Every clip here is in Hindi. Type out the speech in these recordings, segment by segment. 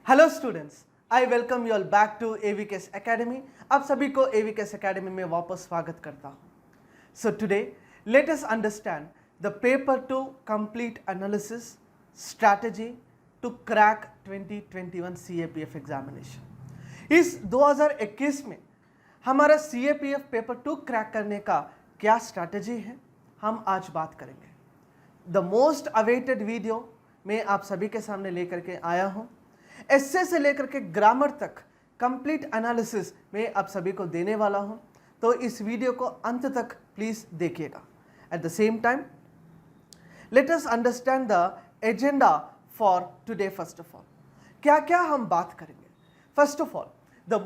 Hello students, I welcome you all back to AVKS Academy. आप सभी को एवीकेस एकेडमी में वापस स्वागत करता हूँ। So today let us understand the paper to complete analysis strategy to crack 2021 CAPF examination. इस 2021 में हमारा CAPF पेपर 2 क्रैक करने का क्या स्ट्रैटेजी है, हम आज बात करेंगे। द मोस्ट अवेटेड वीडियो मैं आप सभी के सामने लेकर के आया हूँ। एस्से से लेकर के ग्रामर तक कंप्लीट एनालिसिस मैं आप सभी को देने वाला हूं, तो इस वीडियो को अंत तक प्लीज देखिएगा। At the same time let us understand the agenda for today. First of all क्या क्या हम बात करेंगे। First of all the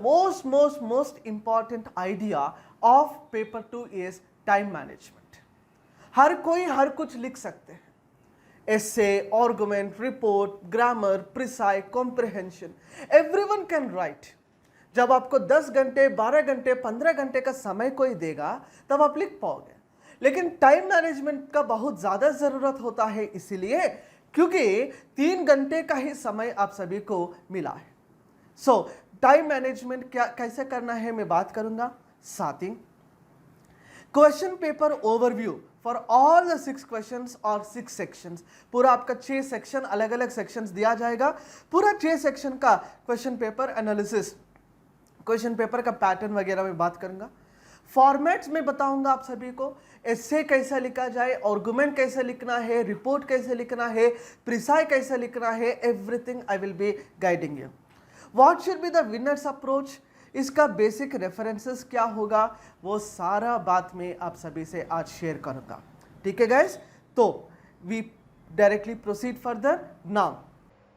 most important idea of paper 2 is time management. हर कोई हर कुछ लिख सकते हैं, essay, argument, report, grammar, precise, comprehension, everyone can write। जब आपको 10 घंटे 12 घंटे 15 घंटे का समय कोई देगा तब आप लिख पाओगे, लेकिन टाइम मैनेजमेंट का बहुत ज़्यादा ज़रूरत होता है, इसीलिए क्योंकि 3 घंटे का ही समय आप सभी को मिला है। सो टाइम मैनेजमेंट क्या कैसे करना है मैं बात करूंगा। साथ ही question paper overview for all the 6 questions और 6 सेक्शंस, पूरा आपका 6 सेक्शन अलग अलग सेक्शंस दिया जाएगा। पूरा 6 सेक्शन का question paper analysis, question paper का पैटर्न वगैरह मैं बात करूंगा। फॉर्मेट्स में बताऊंगा आप सभी को, एस्से कैसा लिखा जाए, आर्गुमेंट कैसे लिखना है, रिपोर्ट कैसे लिखना है, प्रिसाइज कैसे लिखना है, everything I will be guiding you. What should be the winners approach, इसका बेसिक रेफरेंसेस क्या होगा, वो सारा बात मैं आप सभी से आज शेयर करूंगा। ठीक है गाइस, तो we directly proceed further now.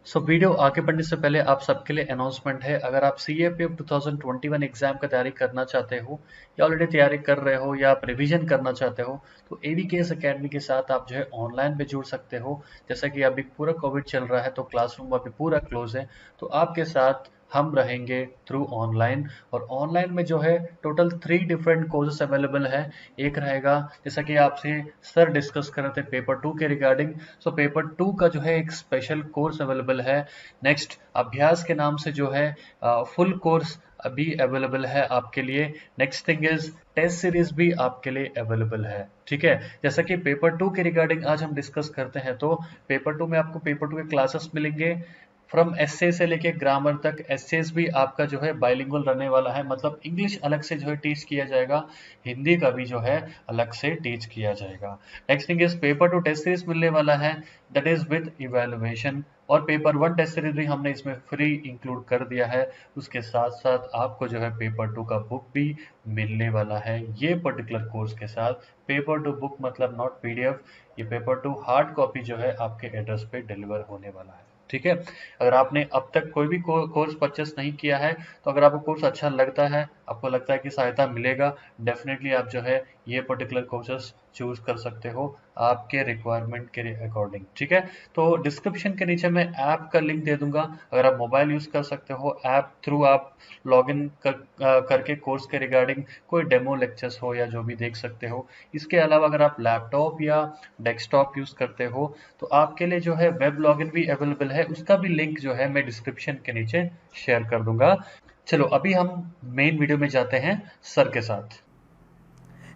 So video आगे बढ़ने से पहले आप सबके लिए अनाउंसमेंट है। अगर आप CAPF 2021 एग्जाम का तैयारी करना चाहते हो या ऑलरेडी तैयारी कर रहे हो या आप रिवीजन करना चाहते हो तो एवीकेएस एकेडमी के साथ आप जो है ऑनलाइन पे जुड़ सकते हो। जैसा कि अभी पूरा कोविड चल रहा है तो क्लासरूम अभी पूरा क्लोज है, तो आपके साथ हम रहेंगे थ्रू ऑनलाइन। और ऑनलाइन में जो है टोटल 3 डिफरेंट कोर्सेस अवेलेबल है। एक रहेगा जैसा कि आपसे सर डिस्कस कर रहे थे पेपर 2 के रिगार्डिंग, सो पेपर 2 का जो है एक स्पेशल कोर्स अवेलेबल है। नेक्स्ट अभ्यास के नाम से जो है फुल कोर्स अभी अवेलेबल है आपके लिए। Next thing is test series भी आपके लिए अवेलेबल है। ठीक है, जैसा कि पेपर 2 के रिगार्डिंग आज हम डिस्कस करते हैं, तो पेपर 2 में आपको पेपर 2 के क्लासेस मिलेंगे फ्रॉम एस्से से लेके ग्रामर तक। एस्सेस भी आपका जो है बाइलिंगुअल रहने वाला है, मतलब इंग्लिश अलग से जो है टीच किया जाएगा, हिंदी का भी जो है अलग से टीच किया जाएगा। Next thing is paper 2 test series मिलने वाला है, दैट इज विद इवैल्यूएशन। और पेपर 1 टेस्ट सीरीज भी हमने इसमें फ्री इंक्लूड कर दिया है। उसके साथ साथ आपको जो है पेपर 2 का बुक भी मिलने वाला है ये पर्टिकुलर कोर्स के साथ। पेपर 2 बुक मतलब नॉट PDF, ये पेपर 2 हार्ड कॉपी जो है आपके एड्रेस पे डिलीवर होने वाला है। ठीक है, अगर आपने अब तक कोई भी कोर्स परचेस नहीं किया है तो अगर आपको कोर्स अच्छा लगता है, आपको लगता है कि सहायता मिलेगा, डेफिनेटली आप जो है ये पर्टिकुलर कोर्सेस चूज कर सकते हो आपके रिक्वायरमेंट के अकॉर्डिंग। ठीक है, तो डिस्क्रिप्शन के नीचे मैं ऐप का लिंक दे दूंगा। अगर आप मोबाइल यूज कर सकते हो, ऐप थ्रू आप लॉगिन करके कोर्स के रिगार्डिंग कोई डेमो लेक्चर्स हो या जो भी देख सकते हो। इसके अलावा अगर आप लैपटॉप या डेस्कटॉप यूज करते हो तो आपके लिए जो है वेब लॉगिन भी अवेलेबल है, उसका भी लिंक जो है मैं डिस्क्रिप्शन के नीचे शेयर कर दूंगा। चलो अभी हम मेन वीडियो में जाते हैं सर के साथ।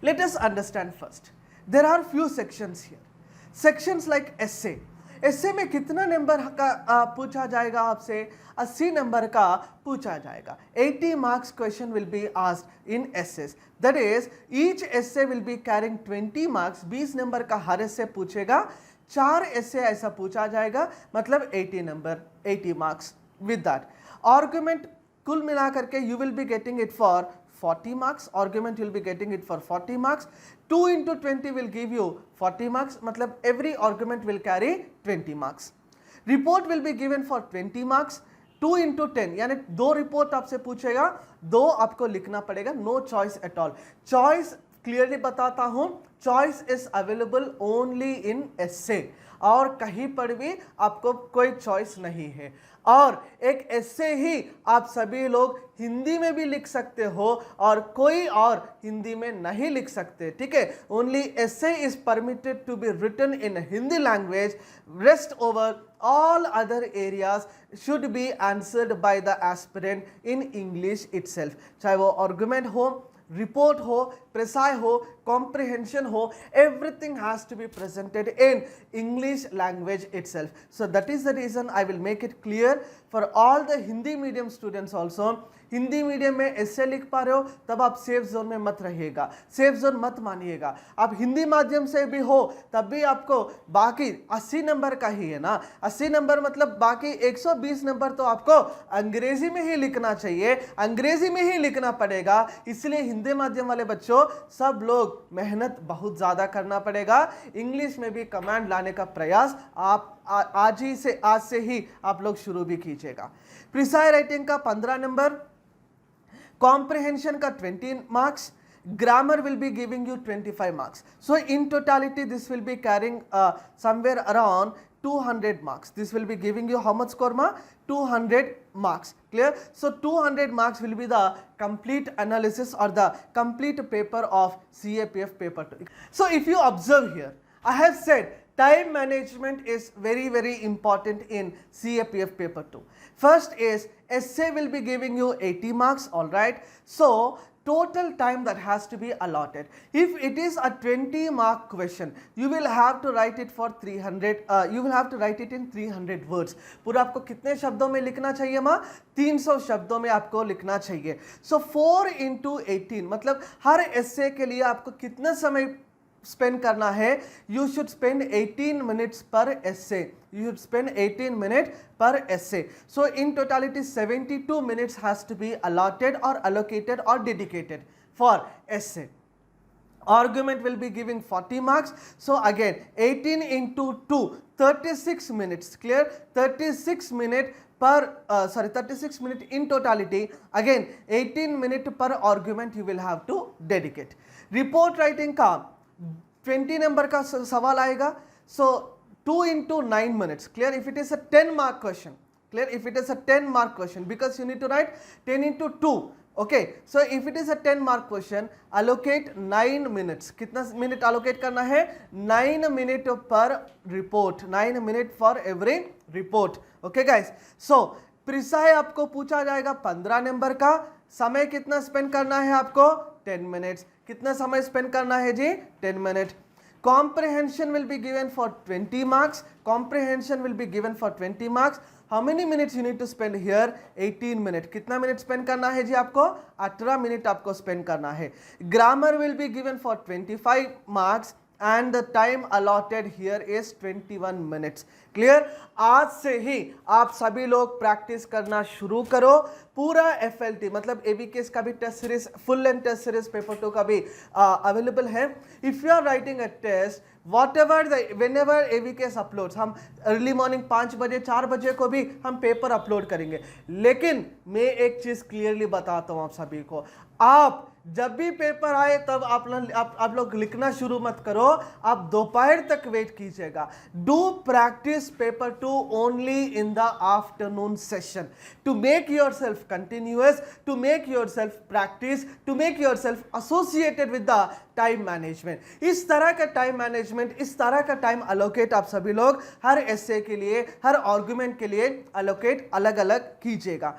Let us understand first. There are few sections here. Sections like essay. essay में कितना नंबर का पूछा जाएगा आपसे? 80 नंबर का पूछा जाएगा। 80 marks question will be asked in essays. That is, each essay will be carrying 20 marks. 20 number का हर essay पूछेगा। 4 essay ऐसा पूछा जाएगा, मतलब 80 number, 80 marks. With that, argument कुल मिला करके you will be getting it for 40 marks. Argument you will be getting it for 40 marks. 2 into 20 will give you 40 marks, मतलब every argument will carry 20 marks. Report will be given for 20 marks. 2 into 10 यानी 2 रिपोर्ट आपसे पूछेगा, 2 आपको लिखना पड़ेगा, no choice at all. Choice clearly बताता हूं, choice is available only in essay, और कहीं पर भी आपको कोई चॉइस नहीं है। और एक ऐसे ही आप सभी लोग हिंदी में भी लिख सकते हो और कोई और हिंदी में नहीं लिख सकते, ठीक है। Only essay is permitted to be written in Hindi language, rest over all other areas should be answered by the aspirant in English itself. चाहे वो argument हो, report हो, प्रेसाई हो, comprehension हो, everything has to be presented in English language itself. So that is the reason I will make it clear for all the Hindi medium students also. Hindi medium में ऐसे लिख पा रहे हो तब आप सेफ जोन में मत रहिएगा, सेफ जोन मत मानिएगा। आप हिंदी माध्यम से भी हो तब भी आपको बाकी 80 नंबर का ही है ना, 80 नंबर मतलब बाकी 120 नंबर तो आपको अंग्रेजी में ही लिखना चाहिए, अंग्रेजी में ही लिखना पड़ेगा। इसलिए हिंदी माध्यम वाले बच्चों सब लोग मेहनत बहुत ज़्यादा करना पड़ेगा। इंग्लिश में भी कमांड लाने का प्रयास आप आज से ही आप लोग शुरू भी कीजिएगा। प्रिसाई राइटिंग का 15 नंबर, comprehension का 20 marks, grammar will be giving you 25 marks. So in totality this will be carrying somewhere around 200 marks. This will be giving you how much score ma? 200 marks. Clear? So 200 marks will be the complete analysis or the complete paper of CAPF paper 2. So if you observe here, I have said time management is very important in CAPF paper 2. First is essay will be giving you 80 marks, all right. So total time that has to be allotted. If it is a 20-mark question, you will have to write it for 300. You will have to write it in 300 words. पूरा आपको कितने शब्दों में लिखना चाहिए माँ? 300 शब्दों में आपको लिखना चाहिए. So 4 into 18 मतलब हर essay के लिए आपको कितना समय स्पेंड करना है? यू शुड स्पेंड 18 minutes पर essay. You should spend 18 minutes per essay. So in totality 72 minutes has to be allotted or allocated or dedicated for essay. Argument will be giving 40 marks. So again 18 into 2, 36 minutes. Clear? 36 minutes per 36 minutes in totality. Again 18 minutes per argument you will have to dedicate. Report writing का 20 नंबर का सवाल आएगा. So 2 into 9 minutes. Clear? If it is a 10-mark question. Clear? If it is a 10-mark question, because you need to write 10 into 2. Okay. So if it is a 10-mark question, allocate 9 minutes. कितना मिनट allocate करना है? 9 minutes per report. 9 minutes for every report. Okay guys. So precise आपको पूछा जाएगा 15 नंबर का. समय कितना स्पेंड करना है आपको? 10 minutes. कितना समय स्पेंड करना है जी? 10 minutes. Comprehension will be given for 20 marks. Comprehension will be given for 20 marks. How many minutes you need to spend here? 18 minutes. कितना मिनट स्पेंड करना है जी आपको? 18 मिनट आपको स्पेंड करना है. Grammar will be given for 25 marks and the time allotted here is 21 minutes. Clear? आज से ही आप सभी लोग प्रैक्टिस करना शुरू करो. पूरा FLT मतलब AVKS का भी test series, full and test series paper 2 का भी अवेलेबल है. If you are writing a test, whenever AVKS uploads, हम अर्ली मॉर्निंग 5 बजे 4 बजे को भी हम पेपर अपलोड करेंगे. लेकिन मैं एक चीज क्लियरली बताता हूं आप सभी को, आप जब भी पेपर आए तब आप लोग लिखना शुरू मत करो, आप दोपहर तक वेट कीजिएगा. Do practice paper 2 only in the afternoon session to make yourself continuous, to make yourself practice, to make yourself associated with the time management. इस तरह का टाइम मैनेजमेंट, इस तरह का टाइम अलोकेट आप सभी लोग हर एसे के लिए, हर आर्गुमेंट के लिए अलोकेट अलग अलग कीजिएगा.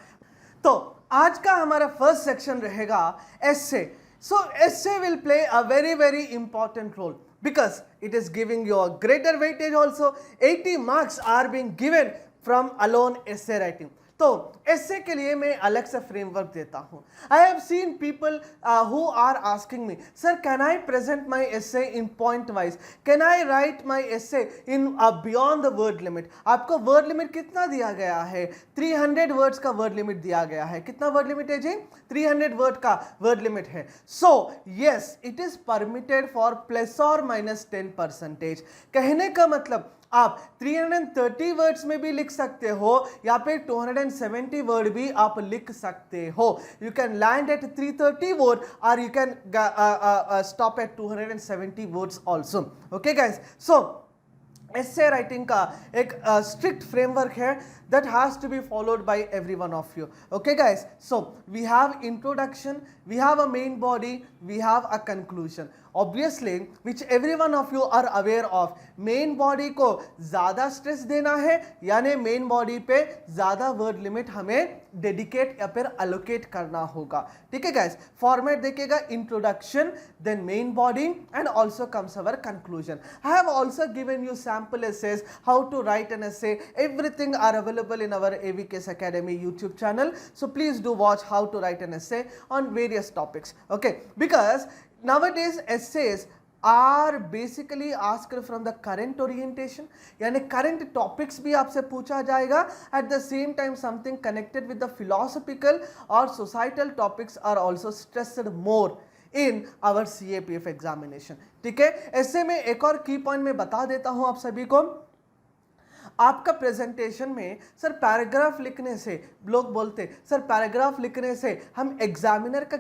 तो आज का हमारा फर्स्ट सेक्शन रहेगा essay. So essay will play a very important role because it is giving you a greater weightage also. 80 marks are being given from alone essay writing. तो essay के लिए मैं अलग से फ्रेमवर्क देता हूँ. I have seen people who are asking me, sir, can I present my essay in point wise? Can I write my essay in beyond the word limit? आपको word limit कितना दिया गया है? 300 words का word limit दिया गया है. कितना word limit है जी? 300 word का word limit है. So yes, it is permitted for plus or minus 10%. कहने का मतलब आप 330 वर्ड्स में भी लिख सकते हो या फिर 270 वर्ड भी आप लिख सकते हो. You can land at 330 word और you can stop at 270 words also. Okay guys, so essay writing का एक strict framework है that has to be followed by every one of you. Okay guys, so we have introduction, we have a main body, we have a conclusion. Obviously which every one of you are aware of, main body को ज़्यादा स्ट्रेस देना है, यानी मेन बॉडी पे ज़्यादा वर्ड लिमिट हमें डेडिकेट या फिर अलोकेट करना होगा। ठीक है गाइस, फॉर्मेट देखिएगा, introduction, then main body and also comes our conclusion. I have also given you sample essays, how to write an essay, everything are available in our AVKS Academy YouTube channel, so please do watch how to write an essay on various topics, okay? Because nowadays essays are basically asked from the current orientation, यानी current topics भी आपसे पूछा जाएगा, at the same time something connected with the philosophical or societal topics are also stressed more in our CAPF examination। ठीक है, ऐसे में एक और की पॉइंट मैं बता देता हूं आप सभी को। आपका प्रेजेंटेशन में सर पैराग्राफ लिखने से, लोग बोलते सर पैराग्राफ लिखने से हम एग्जामिनर का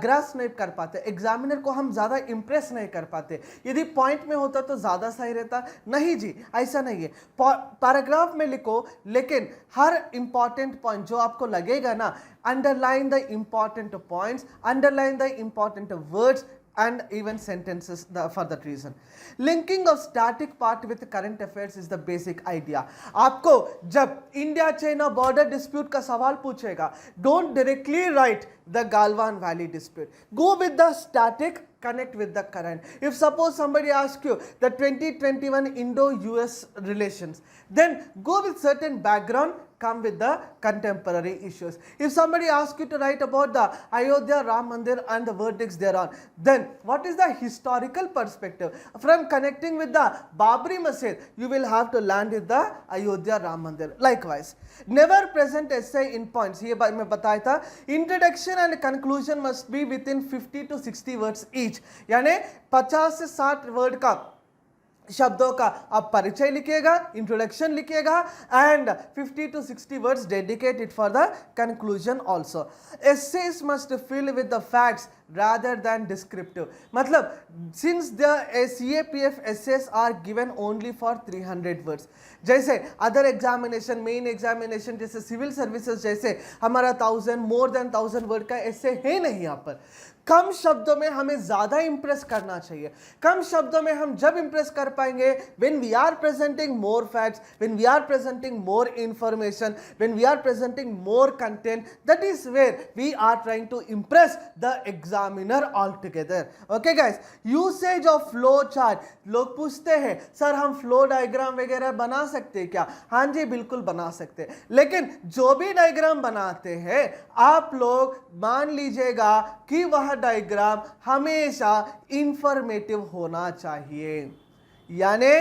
ग्रास नहीं कर पाते, एग्जामिनर को हम ज़्यादा इंप्रेस नहीं कर पाते। यदि पॉइंट में होता तो ज़्यादा सही रहता। नहीं जी, ऐसा नहीं है। पैराग्राफ में लिखो, लेकिन हर इंपॉर्टेंट पॉइंट जो आपको लगेगा ना, underline the important points, underline the important words and even sentences for that reason. Linking of static part with current affairs is the basic idea. आपको जब इंडिया चाइना बॉर्डर डिस्प्यूट का सवाल पूछेगा, don't directly write the Galwan Valley dispute. Go with the static, connect with the current. If suppose somebody asks you the 2021 Indo-US relations, then go with certain background, come with the contemporary issues. If somebody asks you to write about the Ayodhya Ram Mandir and the verdicts thereon, then what is the historical perspective? From connecting with the Babri Masjid, you will have to land with the Ayodhya Ram Mandir. Likewise, never present essay in points. ये मैं बताया था, introduction and conclusion must be within 50 to 60 words each. यानी 50 से 60 वर्ड का शब्दों का आप परिचय लिखिएगा, इंट्रोडक्शन लिखिएगा, and 50 to 60 words dedicated for the conclusion also. Essays must fill with the facts rather than descriptive. मतलब since the CAPF essays are given only for 300 words, जैसे अदर एग्जामिनेशन, मेन एग्जामिनेशन जैसे सिविल सर्विसेज जैसे हमारा 1000 मोर देन 1000 वर्ड का ऐसे है नहीं। यहाँ पर कम शब्दों में हमें ज़्यादा इंप्रेस करना चाहिए। कम शब्दों में हम जब इंप्रेस कर पाएंगे, when we are presenting more facts, when we are presenting more information, when we are presenting more content, that is where we are trying to impress the examiner altogether. Okay guys, usage of flow chart. लोग पूछते हैं सर हम फ्लो डायग्राम वगैरह बना सकते हैं क्या? हाँ जी, बिल्कुल बना सकते हैं, लेकिन जो भी डायग्राम बनाते हैं आप लोग मान लीजिएगा कि वह डायग्राम हमेशा इंफॉर्मेटिव होना चाहिए, यानी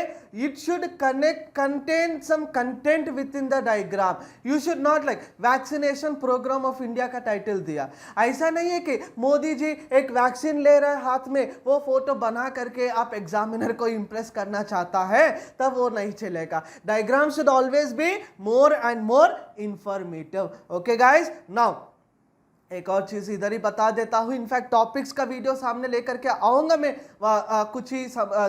it should contain some content within the diagram. You should not like vaccination program of India का टाइटल दिया। ऐसा नहीं है कि मोदी जी एक वैक्सीन ले रहे हाथ में, वो फोटो बना करके आप एग्जामिनर को इंप्रेस करना चाहता है, तब वो नहीं चलेगा। Diagram should always be more and more informative. Okay guys, now एक और चीज़ इधर ही बता देता हूँ। इनफैक्ट टॉपिक्स का वीडियो सामने लेकर के आऊँगा मैं कुछ ही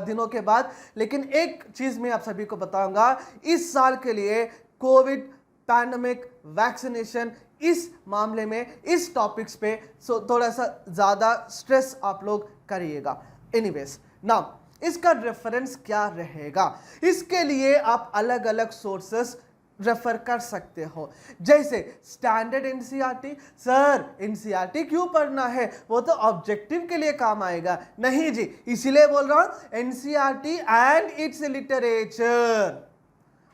दिनों के बाद, लेकिन एक चीज़ मैं आप सभी को बताऊँगा, इस साल के लिए कोविड पैंडमिक वैक्सीनेशन, इस मामले में इस टॉपिक्स पे थोड़ा सा ज़्यादा स्ट्रेस आप लोग करिएगा। एनीवेज, नाउ इसका रेफरेंस क्या रहेगा? इसके लिए आप अलग अलग सोर्सेस रेफर कर सकते हो, जैसे स्टैंडर्ड एनसीईआरटी। सर एनसीईआरटी क्यों पढ़ना है, वो तो ऑब्जेक्टिव के लिए काम आएगा। नहीं जी, इसीलिए बोल रहा हूं एनसीईआरटी एंड इट्स लिटरेचर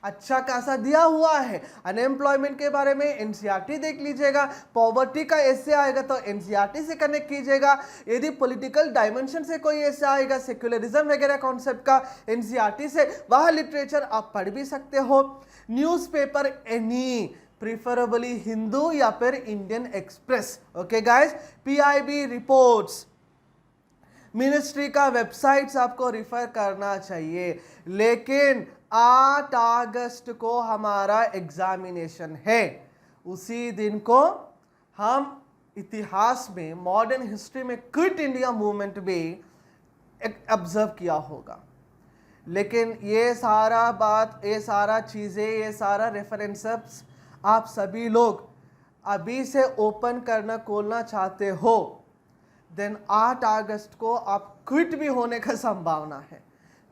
अच्छा खासा दिया हुआ है। अनएम्प्लॉयमेंट के बारे में एनसीईआरटी देख लीजिएगा, पॉवर्टी का ऐसे आएगा तो एनसीईआरटी से कनेक्ट कीजिएगा। यदि पॉलिटिकल डायमेंशन से कोई ऐसे आएगा, सेक्युलरिज्म वगैरह कॉन्सेप्ट का, एनसीईआरटी से वह लिटरेचर आप पढ़ भी सकते हो। न्यूज़पेपर एनी, प्रिफरेबली हिंदू या फिर Indian express. Okay guys, PIB reports, ministry का वेबसाइट्स आपको रिफर करना चाहिए। लेकिन 8 अगस्त को हमारा एग्जामिनेशन है, उसी दिन को हम इतिहास में, मॉडर्न हिस्ट्री में क्विट इंडिया मूवमेंट भी ऑब्जर्व किया होगा। लेकिन ये सारा बात, ये सारा चीज़ें, ये सारा रेफरेंसेस आप सभी लोग अभी से ओपन करना, खोलना चाहते हो देन 8 अगस्त को आप क्विट भी होने का संभावना है।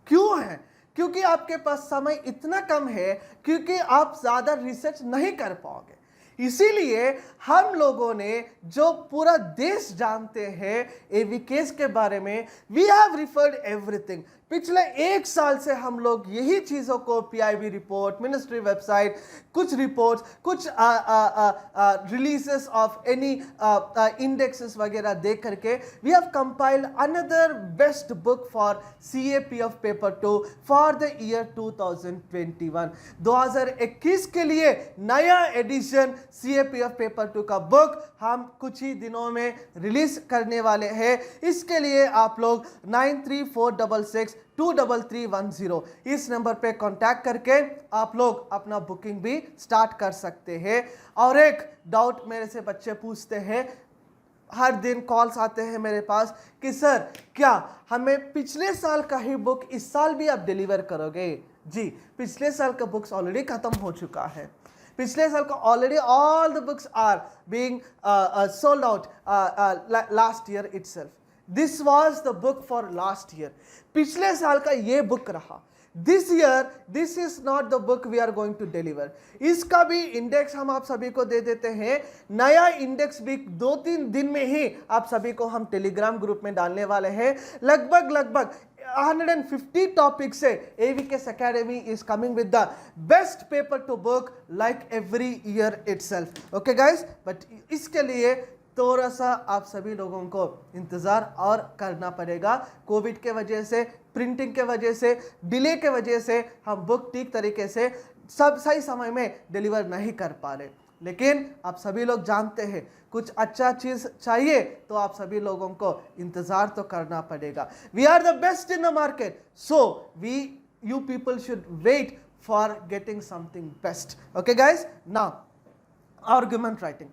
क्यों है? क्योंकि आपके पास समय इतना कम है, क्योंकि आप ज़्यादा रिसर्च नहीं कर पाओगे। इसीलिए हम लोगों ने, जो पूरा देश जानते हैं एवीकेस के बारे में, वी हैव रिफर्ड एवरीथिंग। पिछले 1 साल से हम लोग यही चीज़ों को पीआईबी रिपोर्ट, मिनिस्ट्री वेबसाइट, कुछ रिपोर्ट्स, कुछ रिलीजेस ऑफ एनी इंडेक्सेस वगैरह देख करके we have compiled another best book for CAPF paper 2 for the year 2021। 2021 के लिए नया एडिशन CAPF पेपर 2 का बुक हम कुछ ही दिनों में रिलीज करने वाले हैं। इसके लिए आप लोग 9346623310 इस नंबर पे कांटेक्ट करके आप लोग अपना बुकिंग भी स्टार्ट कर सकते हैं। और एक डाउट मेरे से बच्चे पूछते हैं, हर दिन कॉल्स आते हैं मेरे पास कि सर क्या हमें पिछले साल का ही बुक इस साल भी आप डिलीवर करोगे? जी, पिछले साल का बुक्स ऑलरेडी खत्म हो चुका है। पिछले साल का already all the books are being sold out last year itself. This was the book for last year. पिछले साल का ये बुक रहा। This year this is not the book we are going to deliver. इसका भी इंडेक्स हम आप सभी को दे देते हैं। नया इंडेक्स भी 2-3 दिन में ही आप सभी को हम टेलीग्राम ग्रुप में डालने वाले हैं। लगभग 150 टॉपिक से AVKS Academy is coming with the best paper to book like every year itself. Okay guys, but इसके लिए थोड़ा सा आप सभी लोगों को इंतज़ार और करना पड़ेगा। कोविड के वजह से, प्रिंटिंग के वजह से, डिले के वजह से हम बुक ठीक तरीके से सब सही समय में डिलीवर नहीं कर पा रहे। लेकिन आप सभी लोग जानते हैं, कुछ अच्छा चीज़ चाहिए तो आप सभी लोगों को इंतज़ार तो करना पड़ेगा। We are the best in the market, so you people should wait for getting something best. Okay guys, now argument writing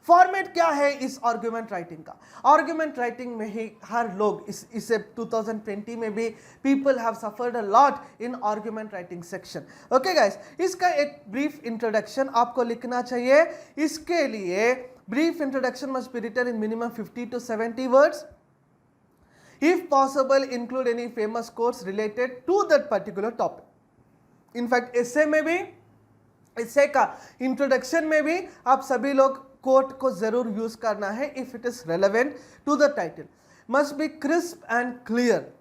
format क्या है इस आर्गुमेंट राइटिंग का? आर्गुमेंट राइटिंग में ही हर लोग इसे 2020 में भी people have suffered a lot in argument writing section. Okay guys, इसका एक ब्रीफ इंट्रोडक्शन आपको लिखना चाहिए। इसके लिए brief introduction must be written in minimum 50 to 70 words. If possible, include any famous quotes related to that particular topic. In fact, essay में भी, essay का इंट्रोडक्शन में भी आप सभी लोग कोट को जरूर यूज करना है if it is relevant to the title. Must be crisp and clear,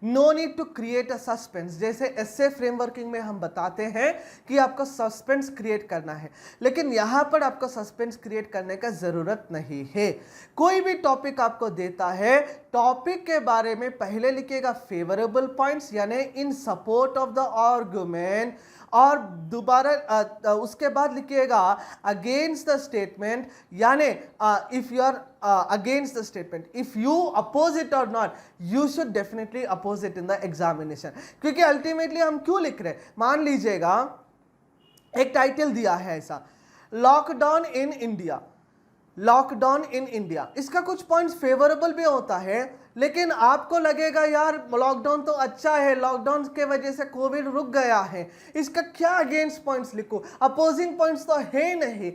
no need to create a suspense. जैसे एसे फ्रेमवर्किंग में हम बताते हैं कि आपको सस्पेंस क्रिएट करना है, लेकिन यहाँ पर आपको सस्पेंस क्रिएट करने का ज़रूरत नहीं है। कोई भी टॉपिक आपको देता है, टॉपिक के बारे में पहले लिखिएगा फेवरेबल पॉइंट्स यानी in support of the argument, और दोबारा उसके बाद लिखिएगा अगेंस्ट द स्टेटमेंट, यानी if you are against the statement, if you oppose it और not, you should definitely oppose it in the examination. क्योंकि अल्टीमेटली हम क्यों लिख रहे हैं, मान लीजिएगा एक टाइटल दिया है ऐसा, lockdown in India, lockdown in India. इसका कुछ पॉइंट्स फेवरेबल भी होता है, लेकिन आपको लगेगा यार लॉकडाउन तो अच्छा है, लॉकडाउन के वजह से कोविड रुक गया है, इसका क्या अगेंस्ट पॉइंट्स लिखूं? अपोजिंग पॉइंट्स तो है नहीं।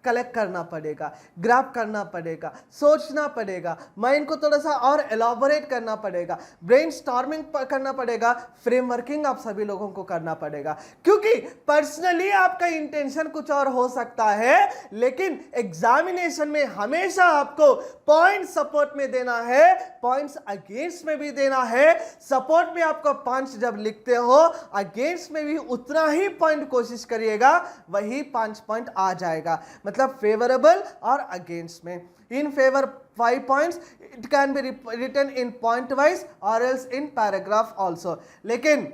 कलेक्ट करना पड़ेगा, ग्रैब करना पड़ेगा, सोचना पड़ेगा, माइंड को थोड़ा सा और एलाबोरेट करना पड़ेगा, ब्रेनस्टॉर्मिंग करना पड़ेगा, फ्रेमवर्किंग आप सभी लोगों को करना पड़ेगा। क्योंकि पर्सनली आपका इंटेंशन कुछ और हो सकता है, लेकिन एग्जामिनेशन में हमेशा आपको पॉइंट सपोर्ट में देना है, पॉइंट्स अगेंस्ट में भी देना है। सपोर्ट में आपको 5 जब लिखते हो, अगेंस्ट में भी उतना ही पॉइंट कोशिश करिएगा, वही 5 पॉइंट आ जाएगा। मतलब फेवरेबल और अगेंस्ट में। In favour 5 points, it can be written in point wise or else in paragraph also. लेकिन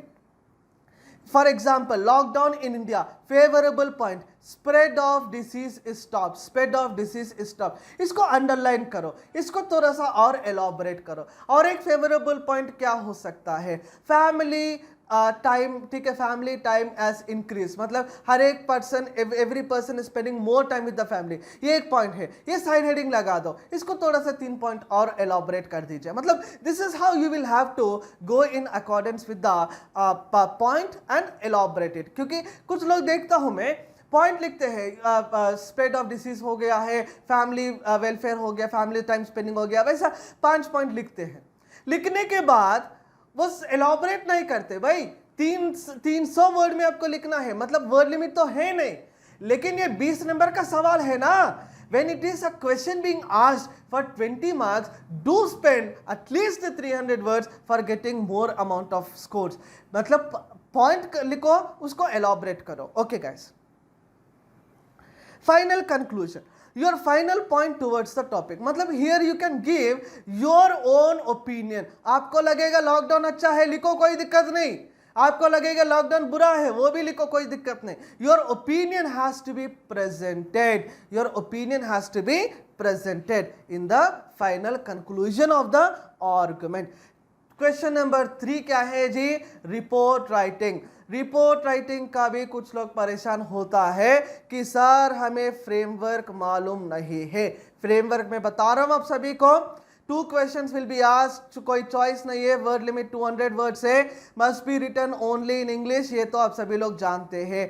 for example lockdown in India, favourable point, spread of disease is stop, spread of disease is stop. इसको अंडरलाइन करो, इसको थोड़ा सा और एलॉबरेट करो। और एक फेवरेबल पॉइंट क्या हो सकता है, फैमिली टाइम, ठीक है, फैमिली टाइम एज इंक्रीज, मतलब हर एक person, every person is spending more time with the family, ये एक पॉइंट है, ये साइड हेडिंग लगा दो, इसको थोड़ा सा 3 पॉइंट और एलॉबरेट कर दीजिए। मतलब this is how you will have to go in accordance with the point and elaborate it. क्योंकि कुछ लोग देखता हूं मैं पॉइंट लिखते हैं, स्प्रेड ऑफ डिसीज हो गया है, फैमिली वेलफेयर हो गया, फैमिली टाइम स्पेंडिंग हो गया, वैसा 5 पॉइंट लिखते हैं। लिखने के बाद वो एलॉबरेट नहीं करते भाई, 300 वर्ड में आपको लिखना है, मतलब वर्ड लिमिट तो है नहीं, लेकिन ये 20 नंबर का सवाल है ना। When it is a question being asked for 20 marks, do spend at least 300 words for getting more amount of scores. मतलब पॉइंट लिखो, उसको एलॉबरेट करो। Okay guys, final conclusion, your final point towards the topic, मतलब here you can give your own opinion. आपको लगेगा लॉकडाउन अच्छा है, लिखो, कोई दिक्कत नहीं। आपको लगेगा लॉकडाउन बुरा है, वो भी लिखो, कोई दिक्कत नहीं। Your opinion has to be presented, your opinion has to be presented in the final conclusion of the argument. Question number 3 क्या है जी? Report writing. रिपोर्ट राइटिंग का भी कुछ लोग परेशान होता है कि सर हमें फ्रेमवर्क मालूम नहीं है। फ्रेमवर्क में बता रहा हूं आप सभी को, 2 questions will be asked, कोई चॉइस नहीं है, वर्ड लिमिट 200 वर्ड्स है, must be written only in English, ये तो आप सभी लोग जानते हैं।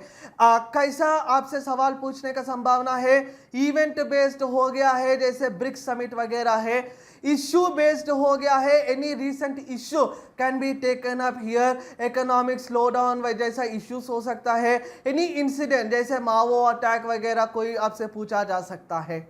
कैसा आपसे सवाल पूछने का संभावना है? इवेंट बेस्ड हो गया है, जैसे ब्रिक्स समिट वगैरह है। इश्यू बेस्ड हो गया है, any recent issue can be taken up here, economic slow down जैसा इश्यूज हो सकता है। एनी इंसिडेंट जैसे माओ अटैक वगैरह कोई आपसे पूछा जा सकता है।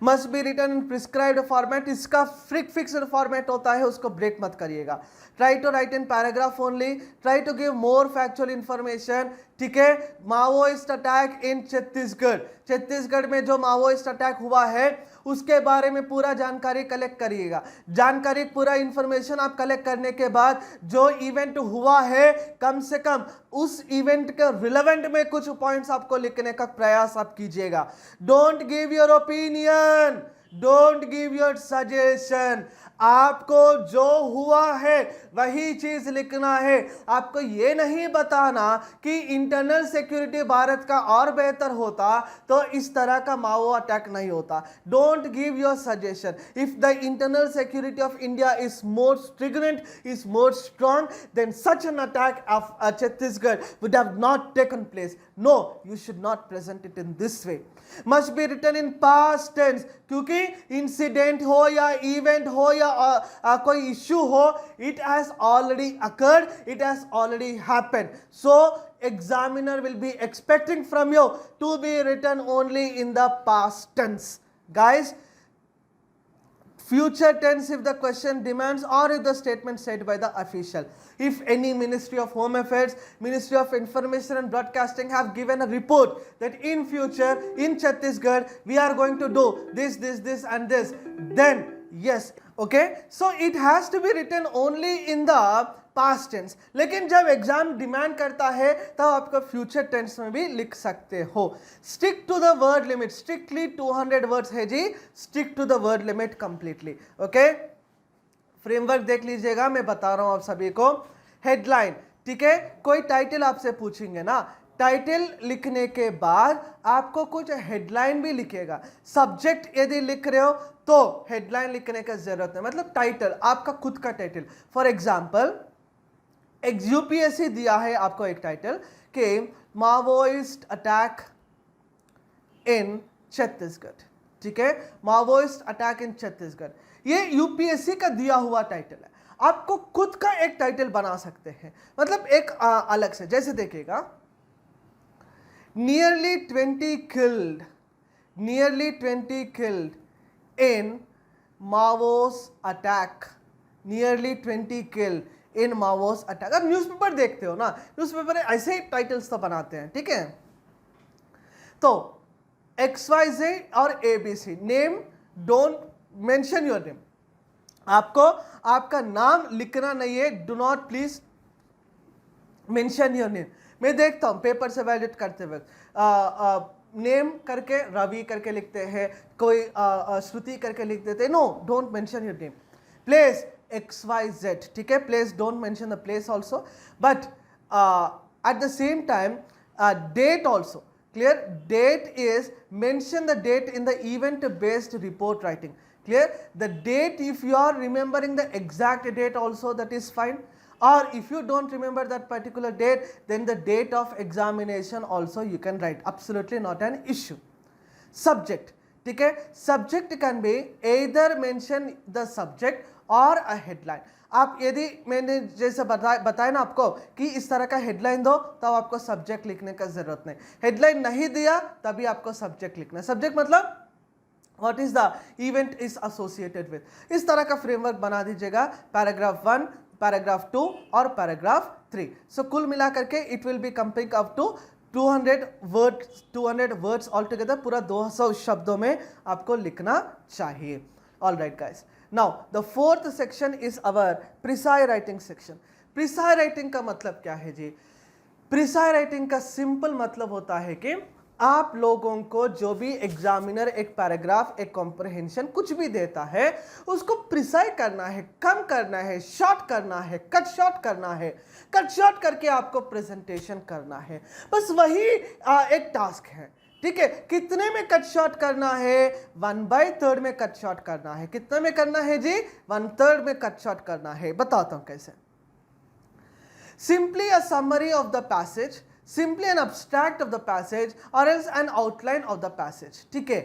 Must be written in prescribed format, इसका फिक्स्ड फॉर्मेट होता है, उसको ब्रेक मत करिएगा। Try to write in paragraph only, try to give more factual information. ठीक है, Maoist attack in Chhattisgarh, Chhattisgarh में जो माओइस्ट अटैक हुआ है उसके बारे में पूरा जानकारी कलेक्ट करिएगा। जानकारी पूरा इंफॉर्मेशन आप कलेक्ट करने के बाद जो इवेंट हुआ है, कम से कम उस इवेंट के रिलेवेंट में कुछ पॉइंट्स आपको लिखने का प्रयास आप कीजिएगा। Don't give your opinion, don't give your suggestion. आपको जो हुआ है वही चीज लिखना है। आपको ये नहीं बताना कि इंटरनल सिक्योरिटी भारत का और बेहतर होता तो इस तरह का माओ अटैक नहीं होता। Don't give your suggestion. If the internal security of India is more stringent, is more strong, then such an attack of Chhattisgarh would have not taken place. No, you should not present it in this way. Must be written in past tense, क्योंकि इंसिडेंट हो या इवेंट हो या कोई इश्यू हो, it has already occurred, it has already happened, so examiner will be expecting from you to be written only in the past tense. Guys, future tense if the question demands or if the statement said by the official. If any Ministry of Home Affairs, Ministry of Information and Broadcasting have given a report that in future in Chhattisgarh we are going to do this, this, this and this, then yes, okay, so it has to be written only in the past tense. लेकिन जब एग्जाम डिमांड करता है तब आपको फ्यूचर टेंस में भी लिख सकते हो। Stick to the word limit, strictly 200 words है जी, stick to the word limit completely. Okay, framework देख लीजिएगा, मैं बता रहा हूं आप सभी को। हेडलाइन, ठीक है, कोई टाइटल आपसे पूछेंगे ना, टाइटल लिखने के बाद आपको कुछ हेडलाइन भी लिखेगा। सब्जेक्ट यदि लिख रहे हो तो हेडलाइन लिखने का जरूरत नहीं, मतलब टाइटल आपका खुद का टाइटल। फॉर एग्जाम्पल, यूपीएससी दिया है आपको एक टाइटल कि माओइस्ट अटैक इन छत्तीसगढ़, ठीक है, माओइस्ट अटैक इन छत्तीसगढ़, ये यूपीएससी का दिया हुआ टाइटल है। आपको खुद का एक टाइटल बना सकते हैं, मतलब एक अलग से, जैसे देखिएगा, nearly 20 killed in Mao's attack, nearly 20 killed in माओस attack. अब न्यूज़पेपर देखते हो ना, न्यूज़पेपर ऐसे ही टाइटल्स तो बनाते हैं, ठीक है। तो XYZ और ABC, name, don't mention your name, आपको आपका नाम लिखना नहीं है, do not please mention your name. मैं देखता हूँ पेपर से वैलिडेट करते वक्त नेम करके रवि करके लिखते हैं, कोई श्रुति करके लिख देते हैं। No, don't mention your name. Place XYZ, ठीक है, place, don't mention the place also, but at the same time date also, clear, date is, mention the date in the event based report writing, clear, the date, if you are remembering the exact date also, that is fine. or if you don't remember that particular date, then the date of examination also you can write. Absolutely not an issue. Subject, ठीक है, subject can be either mention the subject or a headline. आप यदि मैंने जैसे बताया ना आपको कि इस तरह का हेडलाइन दो तब आपको सब्जेक्ट लिखने का जरूरत नहीं, हेडलाइन नहीं दिया तभी आपको सब्जेक्ट लिखना है. सब्जेक्ट मतलब what is the event is associated with. इस तरह का फ्रेमवर्क बना दीजिएगा पैराग्राफ 1, पैराग्राफ 2 और पैराग्राफ 3. सो कुल मिला करके it will be complete up to 200 words all together. पूरा 200 शब्दों में आपको लिखना चाहिए. All right guys, now the fourth section is our precis writing section. Precis writing का मतलब क्या है जी? प्रिसाई राइटिंग का सिंपल मतलब होता है कि आप लोगों को जो भी एग्जामिनर एक पैराग्राफ, एक कॉम्प्रहेंशन कुछ भी देता है उसको प्रिसाई करना है, कम करना है, शॉर्ट करना है, कट शॉर्ट करना है, कट शॉर्ट करके आपको प्रेजेंटेशन करना है. बस वही एक टास्क है. ठीक है, कितने में कट शॉर्ट करना है? 1/3 में कट शॉर्ट करना है. कितने में करना है जी? 1/3 में कट शॉर्ट करना है. बताता हूं कैसे. Simply a summary of the passage, simply an abstract of the passage, or else an outline of the passage. ठीक है,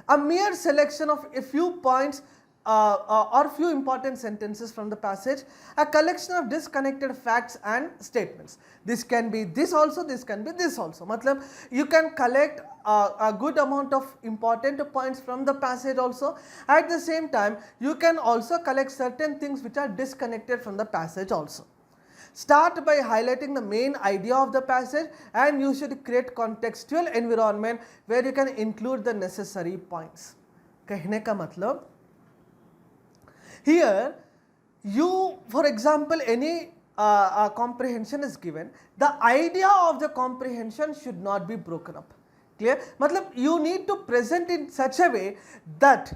a mere selection of a few points or few important sentences from the passage, a collection of disconnected facts and statements. This can be this also, this can be this also. मतलब you can collect a good amount of important points from the passage also. At the same time, you can also collect certain things which are disconnected from the passage also. Start by highlighting the main idea of the passage, and you should create contextual environment where you can include the necessary points. कहने का मतलब here you, for example, any comprehension is given, the idea of the comprehension should not be broken up. Clear? मतलब you need to present in such a way that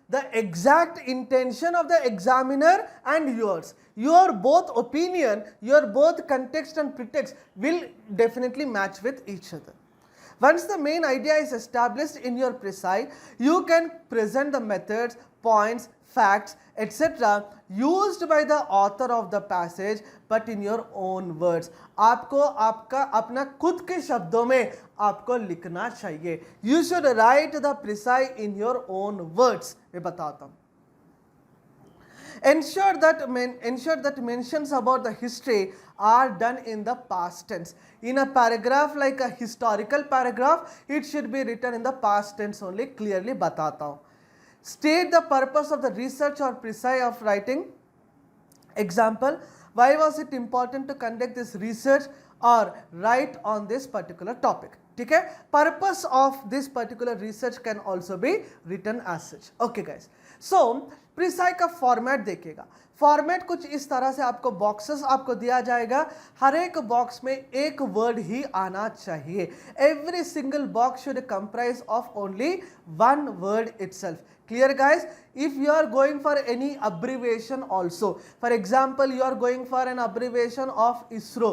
the exact intention of the examiner and yours, your both opinion, your both context and pretext will definitely match with each other. Once the main idea is established in your precis, you can present the methods, points, facts, etc. used by the author of the passage, but in your own words. आपको आपका अपना खुद के शब्दों में आपको लिखना चाहिए. You should write the precis in your own words. मैं बताता हूँ. Ensure that mentions about the history are done in the past tense. In a paragraph like a historical paragraph, it should be written in the past tense only. Clearly बताता हूँ. State the purpose of the research or precis of writing. Example, why was it important to conduct this research or write on this particular topic? ठीक है, purpose of this particular research can also be written as such. Okay guys, so precise का फॉर्मेट देखिएगा. फॉर्मेट कुछ इस तरह से आपको बॉक्सेस आपको दिया जाएगा. हर एक बॉक्स में एक वर्ड ही आना चाहिए. Every single box should comprise of only one word itself. Clear guys? If you are going for any abbreviation also, for example you are going for an abbreviation of ISRO,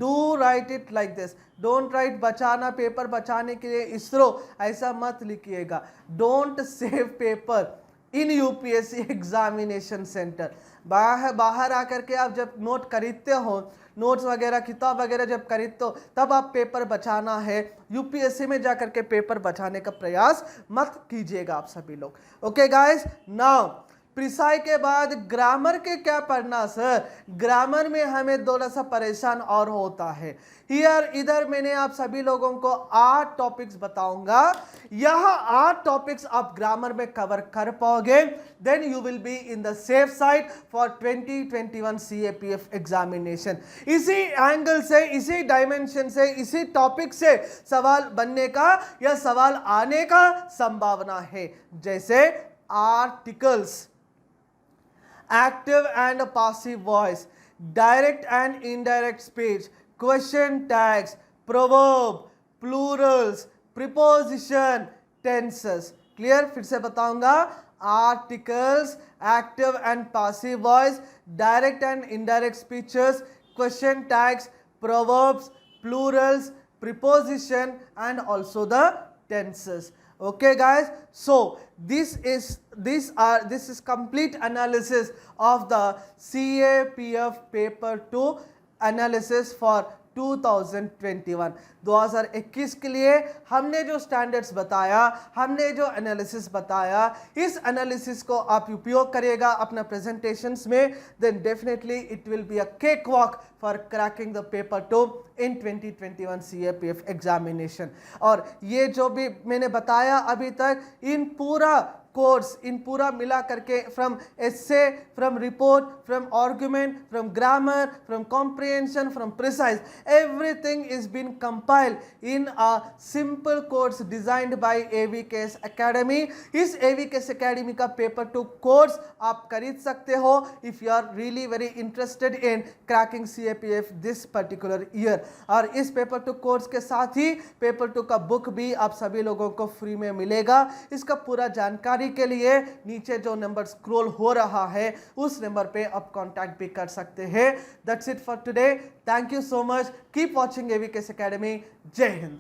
do write it like this. Don't write बचाना, पेपर बचाने के लिए ISRO, ऐसा मत लिखिएगा. Don't save paper in UPSC examination centre. बाहर आकर के आप जब नोट खरीदते हो, नोट्स वगैरह, किताब वगैरह जब खरीदते हो, तब आप पेपर बचाना है. यूपीएससी में जाकर के पेपर बचाने का प्रयास मत कीजिएगा आप सभी लोग. ओके गाइस, नाउ प्रिसाई के बाद ग्रामर के क्या पढ़ना सर? ग्रामर में हमें थोड़ा सा परेशान और होता है. हियर इधर मैंने आप सभी लोगों को 8 टॉपिक्स बताऊंगा. यह 8 टॉपिक्स आप ग्रामर में कवर कर पाओगे. Then you will be in the safe side for 2021 CAPF examination. इसी एंगल से, इसी डायमेंशन से, इसी टॉपिक से सवाल बनने का या सवाल आने का संभावना है. जैसे articles, active and passive voice, direct and indirect speech, question tags, proverb, plurals, preposition, tenses. Clear? फिर से बताऊंगा. Articles, active and passive voice, direct and indirect speeches, question tags, proverbs, plurals, preposition and also the tenses. Okay guys, so this is complete analysis of the CAPF paper 2 analysis for 2021 के लिए हमने जो स्टैंडर्ड्स बताया, हमने जो एनालिसिस बताया, इस एनालिसिस को आप उपयोग करेगा अपना प्रेजेंटेशंस में, then definitely it will be a cake walk for cracking the paper 2 in 2021 CAPF examination. और ये जो भी मैंने बताया अभी तक, इन पूरा मिला करके, from essay, from report, from argument, from grammar, from comprehension, from precise, everything is been compiled in a simple course designed by AVKS Academy। इस AVKS Academy का पेपर 2 कोर्स आप खरीद सकते हो if you are really very interested in cracking CAPF this particular year। और इस पेपर 2 कोर्स के साथ ही पेपर 2 का बुक भी आप सभी लोगों को फ्री में मिलेगा। इसका पूरा जानकारी के लिए नीचे जो नंबर स्क्रॉल हो रहा है उस नंबर पे आप कांटेक्ट भी कर सकते हैं। That's it for today. Thank you so much. Keep watching AVKS Academy। जय हिंद।